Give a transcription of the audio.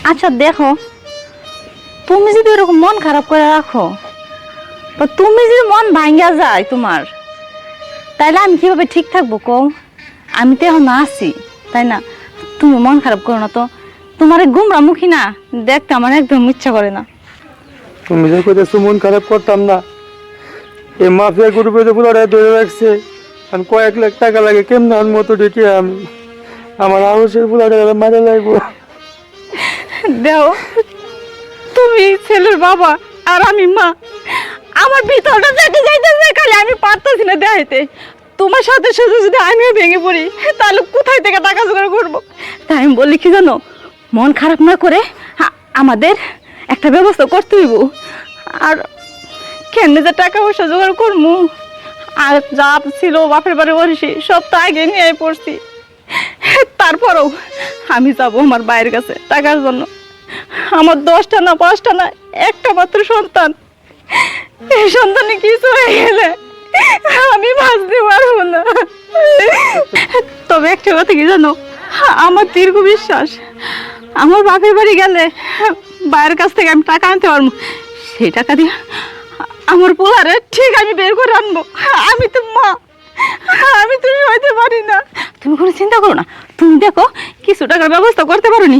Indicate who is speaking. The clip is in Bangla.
Speaker 1: আচ্ছা দেখো, তুমি যদি এরকম মন খারাপ করে রাখো, বা তুমি যদি মন ভাঙ্গা যায় তোমার, তাইলে আমি কিভাবে ঠিক থাকবো কও? আমি তো এখন আছি, তাই না? তুমি মন খারাপ করো না তো। তোমার এই গুমরামুখী না দেখতে আমার একদম ইচ্ছা করে না।
Speaker 2: তুমি যে কইতেছো মন খারাপ করতাম না, এই মাফিয়া গ্রুপে যে পুরোটা ধরে রাখছে, আর কয়েক লাখ টাকা লাগে, কেমন মতো ডেকে আমি আমার আরসের পুরোটা মারা লাগবো।
Speaker 1: দেও, তুমি ছেলের বাবা আর আমি মা, আমার ভিতরটা যেতে যাইতেছে, খালি আমি পারতেছি না দেখাইতে। তোমার সাথে সাথে যদি আমিও ভেঙে পড়ি, তাহলে কোথায় থেকে টাকা জোগাড় করবো? তাই আমি বলি কি জানো, মন খারাপ না করে আমাদের একটা ব্যবস্থা করতে হইব। আর কেন যে টাকা পয়সা জোগাড় করবো, আর যা ছিল বাপের বাড়ি বসি সব তো আগে নিয়ে পড়ছি। তারপরেও আমি যাবো আমার বাইরের কাছে টাকার জন্য। আমার 10টা না 5টা না, একটা মাত্র সন্তান। এই সন্তানে কিছু হয়ে গেলে আমি বাঁচতে পারবো না। তবে একটা কথা কি জানো, আমার দীর্ঘ বিশ্বাস, আমার বাপের বাড়ি গেলে বাইরের কাছ থেকে আমি টাকা আনতে পারবো। সেই টাকা দিয়ে আমার পোলারে ঠিক আমি বের করে আনবো। আমি তো মা, আমি তো সইতে পারি না। তুমি কোনো চিন্তা করো না, তুমি দেখো কিছু টাকার ব্যবস্থা করতে পারো নি।